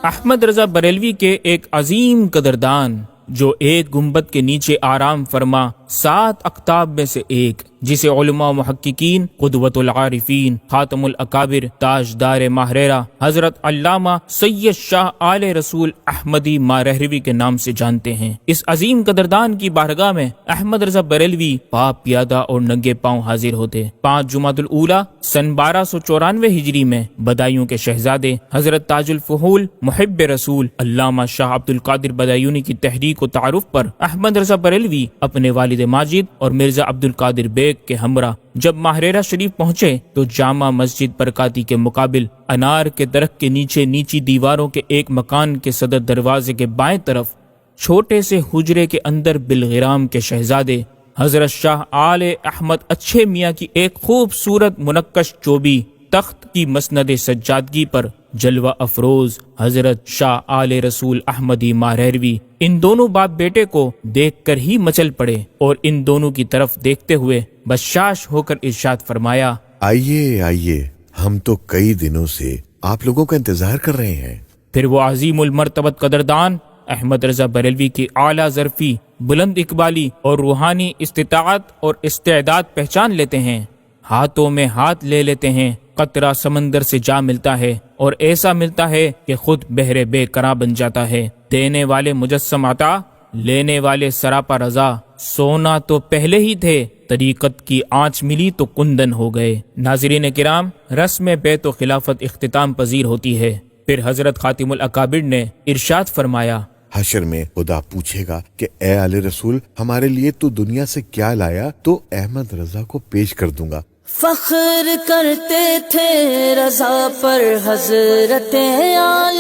احمد رضا بریلوی کے ایک عظیم قدردان جو ایک گنبد کے نیچے آرام فرما 7 اقطاب میں سے ایک، جسے علماء و محققین قدوۃ العارفین خاتم الاکابر تاجدار ماہریرہ حضرت علامہ سید شاہ آل رسول احمدی مارہروی کے نام سے جانتے ہیں، اس عظیم قدردان کی بارگاہ میں احمد رضا بریلوی پاپ پیادہ اور ننگے پاؤں حاضر ہوتے۔ 5 جمادی الاولیٰ سن 1294 ہجری میں بدایوں کے شہزادے حضرت تاج الفحول محب رسول علامہ شاہ عبد القادر بدایونی کی تحریک و تعارف پر احمد رضا بریلوی اپنے والد ماجد اور مرزا عبد القادر بیگ کے ہمراہ جب ماہریرہ شریف پہنچے تو جامع مسجد برکاتی کے مقابل انار کے درخت کے نیچے نیچی دیواروں کے ایک مکان کے صدر دروازے کے بائیں طرف چھوٹے سے حجرے کے اندر بلغرام کے شہزادے حضرت شاہ آل احمد اچھے میاں کی ایک خوبصورت منقش چوبی تخت کی مسند سجادگی پر جلوہ افروز حضرت شاہ آل رسول احمدی مارہروی ان دونوں باپ بیٹے کو دیکھ کر ہی مچل پڑے اور ان دونوں کی طرف دیکھتے ہوئے بشاش ہو کر ارشاد فرمایا، آئیے آئیے، ہم تو کئی دنوں سے آپ لوگوں کا انتظار کر رہے ہیں۔ پھر وہ عظیم المرتبت قدردان احمد رضا بریلوی کی اعلیٰ ظرفی، بلند اقبالی اور روحانی استطاعت اور استعداد پہچان لیتے ہیں، ہاتھوں میں ہاتھ لے لیتے ہیں، قطرہ سمندر سے جا ملتا ہے اور ایسا ملتا ہے کہ خود بحر بے قرار بن جاتا ہے، دینے والے مجسم عطا، لینے والے سراپا رضا، سونا تو پہلے ہی تھے، طریقت کی آنچ ملی تو کندن ہو گئے۔ ناظرین کرام، رسم بیت و خلافت اختتام پذیر ہوتی ہے، پھر حضرت خاتم الاکابر نے ارشاد فرمایا، حشر میں خدا پوچھے گا کہ اے آل رسول، ہمارے لیے تو دنیا سے کیا لایا؟ تو احمد رضا کو پیش کر دوں گا۔ فخر کرتے تھے رضا پر حضرت آل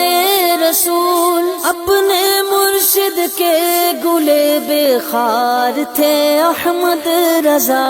رسول، اپنے مرشد کے گلے بے خار تھے احمد رضا۔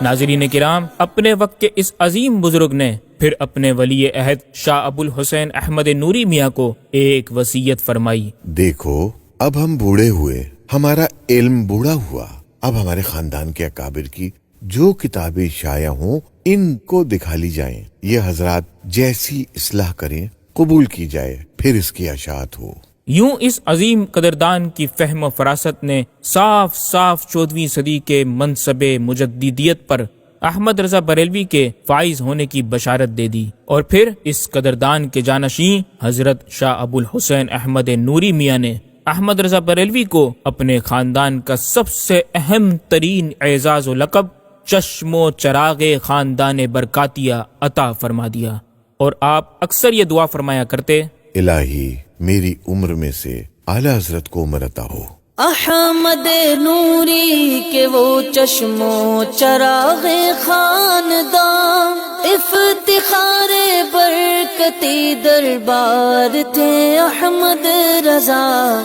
ناظرین کرام، اپنے وقت کے اس عظیم بزرگ نے پھر اپنے ولی عہد شاہ ابو الحسین احمد نوری میاں کو ایک وصیت فرمائی، دیکھو اب ہم بوڑھے ہوئے، ہمارا علم بوڑھا ہوا، اب ہمارے خاندان کے اکابر کی جو کتابیں شائع ہوں ان کو دکھا لی جائیں، یہ حضرات جیسی اصلاح کریں قبول کی جائے، پھر اس کی اشاعت ہو۔ یوں اس عظیم قدردان کی فہم و فراست نے صاف صاف 14ویں صدی کے منصب مجددیت پر احمد رضا بریلوی کے فائز ہونے کی بشارت دے دی، اور پھر اس قدردان کے جانشین حضرت شاہ ابو الحسین احمد نوری میاں نے احمد رضا بریلوی کو اپنے خاندان کا سب سے اہم ترین اعزاز و لقب چشم و چراغ خاندان برکاتیہ عطا فرما دیا، اور آپ اکثر یہ دعا فرمایا کرتے، الہی میری عمر میں سے اعلیٰ حضرت کو عمر عطا ہو۔ احمد نوری کے وہ چشم و چراغ خاندان، افتخار برکتی دربار تھے احمد رضا۔